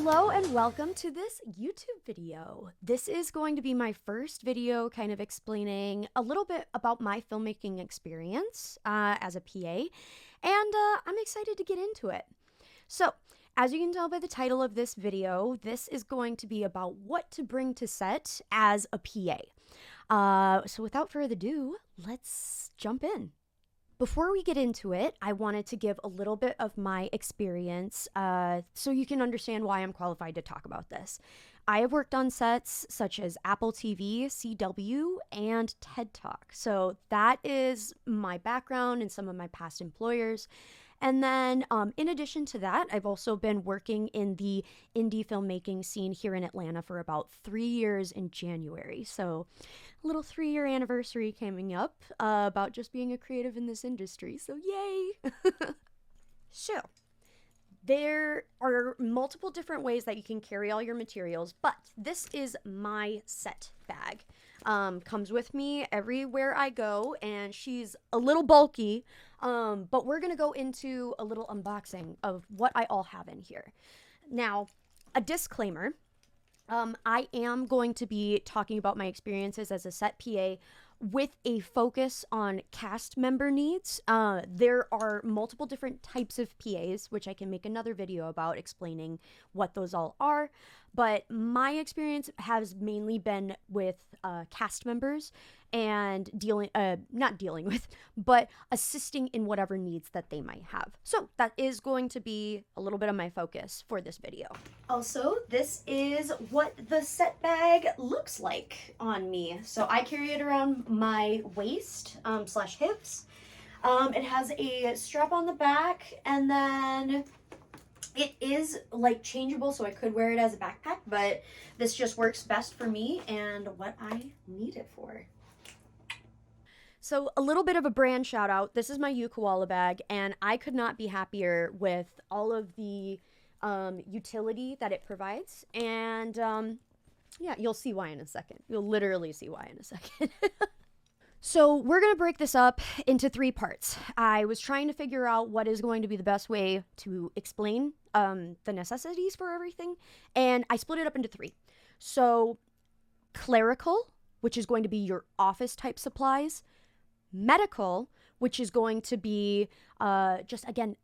Hello and welcome to this YouTube video. This is going to be my first video kind of explaining a little bit about my filmmaking experience as a PA, and I'm excited to get into it. So, as you can tell by the title of this video, this is going to be about what to bring to set as a PA. So without further ado, let's jump in. Before we get into it, I wanted to give a little bit of my experience so you can understand why I'm qualified to talk about this. I have worked on sets such as Apple TV, CW, and TED Talk. So that is my background and some of my past employers. And then, in addition to that, I've also been working in the indie filmmaking scene here in Atlanta for about 3 years in January. So, a little 3-year anniversary coming up about just being a creative in this industry. So, yay! So, there are multiple different ways that you can carry all your materials, but this is my set bag. Comes with me everywhere I go, and she's a little bulky, but we're gonna go into a little unboxing of what I all have in here. Now, a disclaimer, I am going to be talking about my experiences as a set PA with a focus on cast member needs. There are multiple different types of PAs, which I can make another video about explaining what those all are. But my experience has mainly been with cast members and not dealing with, but assisting in whatever needs that they might have. So that is going to be a little bit of my focus for this video. Also, this is what the set bag looks like on me. So I carry it around my waist slash hips. It has a strap on the back, and then it is like changeable, so I could wear it as a backpack, but this just works best for me and what I need it for. So a little bit of a brand shout out. This is my Koala bag, and I could not be happier with all of the utility that it provides. And yeah, you'll see why in a second. You'll literally see why in a second. So we're going to break this up into 3 parts. I was trying to figure out what is going to be the best way to explain the necessities for everything, and I split it up into 3. So clerical, which is going to be your office type supplies; medical, which is going to be just, again,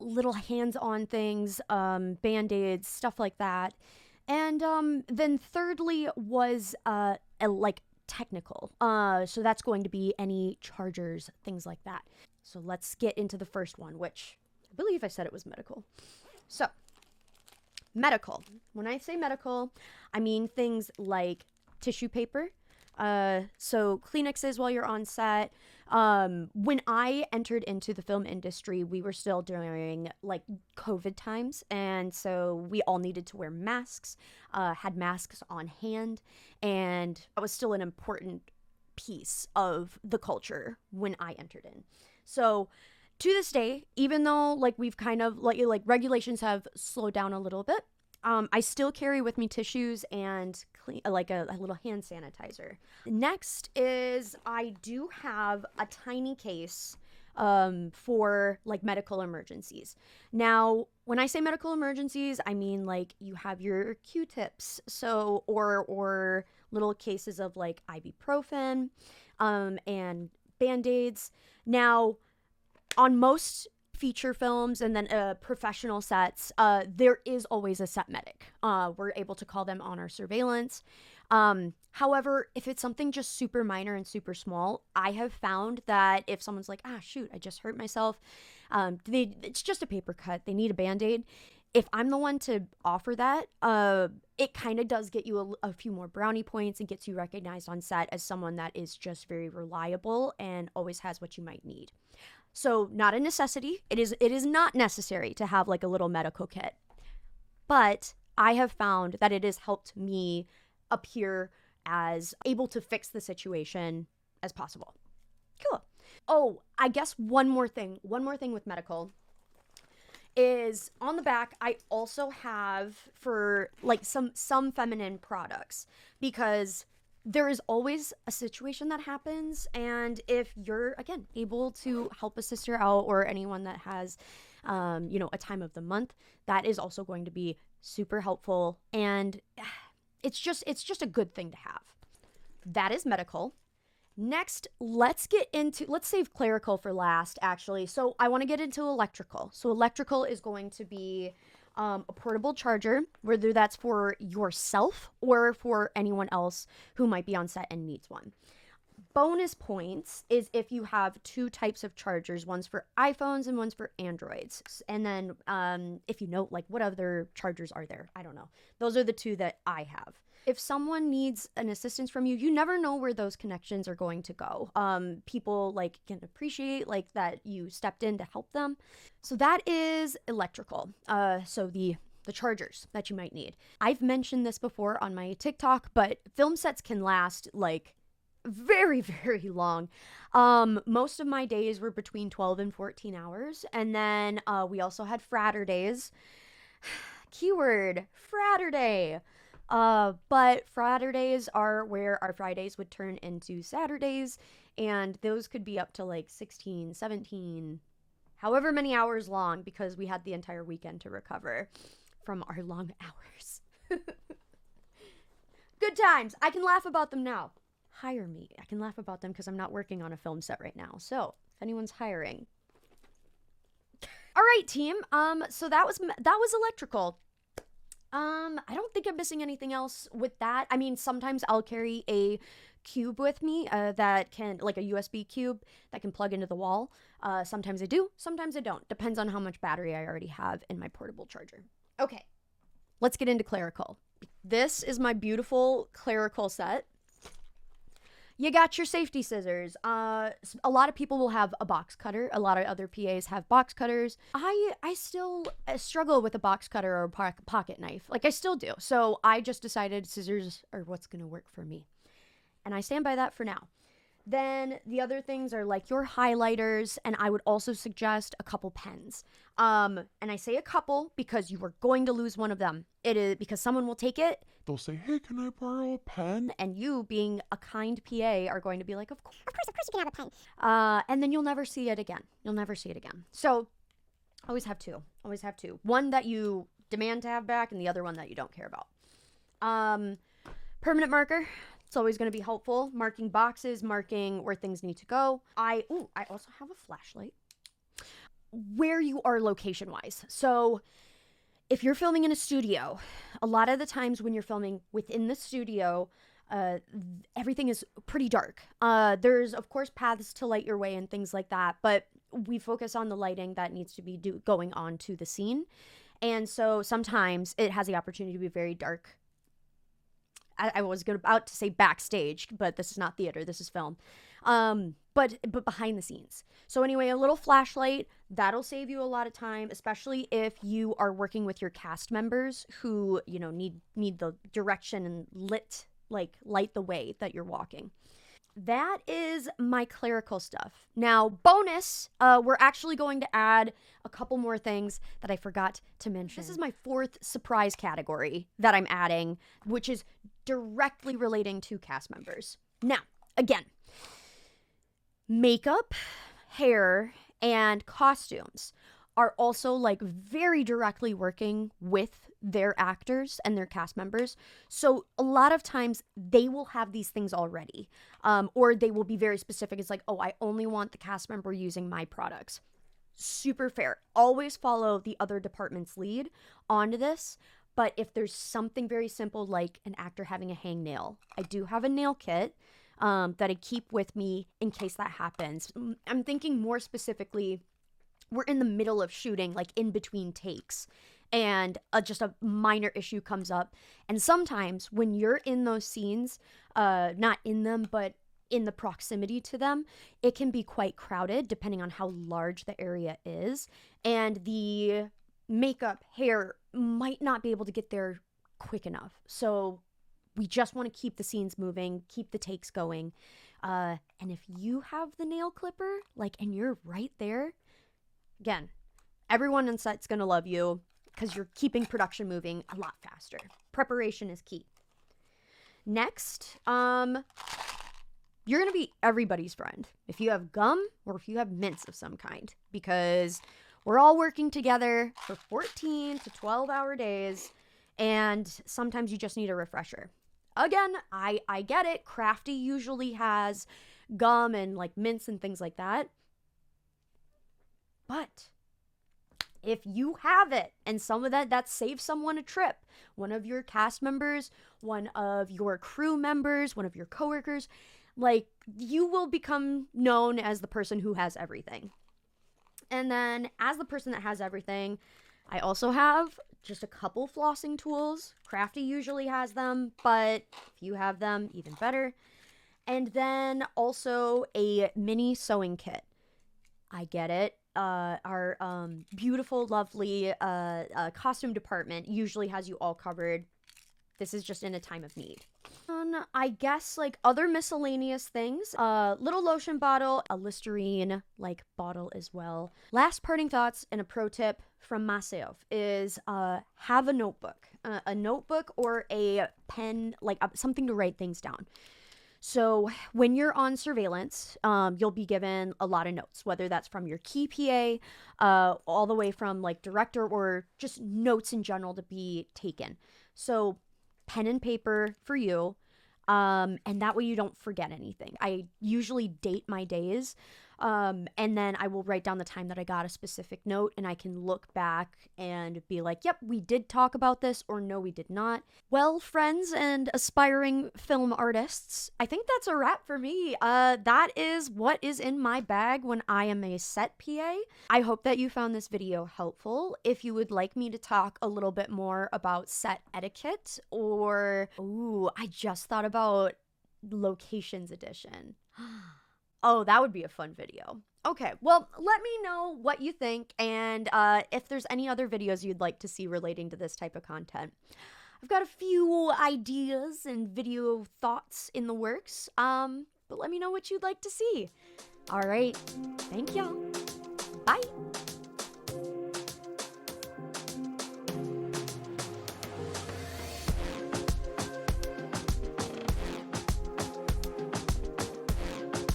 little hands-on things, band-aids, stuff like that. And then thirdly was like technical. So that's going to be any chargers, things like that. So let's get into the first one, which I believe I said it was medical. So medical. When I say medical, I mean things like tissue paper. So Kleenexes while you're on set. When I entered into the film industry, we were still during like COVID times, and so we all needed to wear masks, had masks on hand, and that was still an important piece of the culture when I entered in. So to this day, even though like we've kind of like regulations have slowed down a little bit, I still carry with me tissues and like a little hand sanitizer. Next is I do have a tiny case for like medical emergencies. Now, when I say medical emergencies, I mean like you have your Q-tips, so or little cases of like ibuprofen and Band-Aids. Now, on most feature films and then professional sets, there is always a set medic. We're able to call them on our surveillance. However, if it's something just super minor and super small, I have found that if someone's like, shoot, I just hurt myself, it's just a paper cut, they need a Band-Aid. If I'm the one to offer that, it kind of does get you a few more brownie points and gets you recognized on set as someone that is just very reliable and always has what you might need. So not a necessity. It is not necessary to have like a little medical kit. But I have found that it has helped me appear as able to fix the situation as possible. Cool. Oh, I guess one more thing with medical is on the back, I also have for like some feminine products, because there is always a situation that happens, and if you're, again, able to help a sister out or anyone that has a time of the month, that is also going to be super helpful, and it's just a good thing to have. That is medical. Next, let's save clerical for last, actually. So I want to get into electrical. So electrical is going to be a portable charger, whether that's for yourself or for anyone else who might be on set and needs one. Bonus points is if you have two types of chargers, one's for iPhones and one's for Androids. And then if you know, like, what other chargers are there? I don't know. Those are the two that I have. If someone needs an assistance from you, you never know where those connections are going to go. People like can appreciate like that you stepped in to help them. So that is electrical. So the chargers that you might need. I've mentioned this before on my TikTok, but film sets can last like very, very long. Most of my days were between 12 and 14 hours. And then we also had fratter days. Keyword, fratter day. But fratter days are where our Fridays would turn into Saturdays, and those could be up to like 16, 17, however many hours long, because we had the entire weekend to recover from our long hours. Good times. I can laugh about them now. Hire me. I can laugh about them because I'm not working on a film set right now. So if anyone's hiring. All right, team. So that was electrical. I don't think I'm missing anything else with that. I mean, sometimes I'll carry a cube with me that can, like a USB cube that can plug into the wall. Sometimes I do, sometimes I don't. Depends on how much battery I already have in my portable charger. Okay, let's get into clerical. This is my beautiful clerical set. You got your safety scissors. A lot of people will have a box cutter. A lot of other PAs have box cutters. I still struggle with a box cutter or a pocket knife. Like, I still do. So I just decided scissors are what's going to work for me. And I stand by that for now. Then the other things are like your highlighters, and I would also suggest a couple pens. And I say a couple because you are going to lose one of them. It is because someone will take it. They'll say, "Hey, can I borrow a pen?" And you, being a kind PA, are going to be like, of course you can have a pen. And then you'll never see it again. So always have two. One that you demand to have back, and the other one that you don't care about. Permanent marker. It's always going to be helpful. Marking boxes, marking where things need to go. I also have a flashlight. Where you are location-wise. So if you're filming in a studio, a lot of the times when you're filming within the studio, everything is pretty dark. There's, of course, paths to light your way and things like that, but we focus on the lighting that needs to be going on to the scene. And so sometimes it has the opportunity to be very dark. I was about to say backstage, but this is not theater, this is film. But behind the scenes. So anyway, a little flashlight, that'll save you a lot of time, especially if you are working with your cast members who, you know, need the direction and light the way that you're walking. That is my clerical stuff. Now, bonus, we're actually going to add a couple more things that I forgot to mention. This is my fourth surprise category that I'm adding, which is directly relating to cast members. Now, again, makeup, hair, and costumes are also like very directly working with their actors and their cast members. So a lot of times they will have these things already, or they will be very specific. It's like, oh, I only want the cast member using my products. Super fair. Always follow the other department's lead onto this. But if there's something very simple like an actor having a hangnail, I do have a nail kit that I keep with me in case that happens. I'm thinking more specifically, we're in the middle of shooting, like in between takes, and just a minor issue comes up. And sometimes when you're in those scenes, not in them, but in the proximity to them, it can be quite crowded depending on how large the area is. And the makeup, hair might not be able to get there quick enough. So we just want to keep the scenes moving, keep the takes going. And if you have the nail clipper, and you're right there, again, everyone on set's going to love you because you're keeping production moving a lot faster. Preparation is key. Next, you're going to be everybody's friend. If you have gum or if you have mints of some kind, because we're all working together for 14 to 12-hour days. and sometimes you just need a refresher. Again, I get it. Crafty usually has gum and like mints and things like that. But if you have it and some of that saves someone a trip, one of your cast members, one of your crew members, one of your coworkers, like you will become known as the person who has everything. And then as the person that has everything, I also have just a couple flossing tools. Crafty usually has them, but if you have them, even better. And then also a mini sewing kit. I get it. Our beautiful, lovely costume department usually has you all covered. This is just in a time of need. I guess like other miscellaneous things, little lotion bottle, a Listerine like bottle as well. Last parting thoughts and a pro tip from myself is have a notebook, or a pen, like something to write things down. So when you're on surveillance, you'll be given a lot of notes, whether that's from your key PA, all the way from like director or just notes in general to be taken. So pen and paper for you, and that way you don't forget anything. I usually date my days, and then I will write down the time that I got a specific note, and I can look back and be like, yep, we did talk about this, or no, we did not. Well, friends and aspiring film artists, I think that's a wrap for me. That is what is in my bag when I am a set PA. I hope that you found this video helpful. If you would like me to talk a little bit more about set etiquette, or, ooh, I just thought about locations edition. Oh, that would be a fun video. Okay, well, let me know what you think and if there's any other videos you'd like to see relating to this type of content. I've got a few ideas and video thoughts in the works, but let me know what you'd like to see. All right, thank y'all. Bye.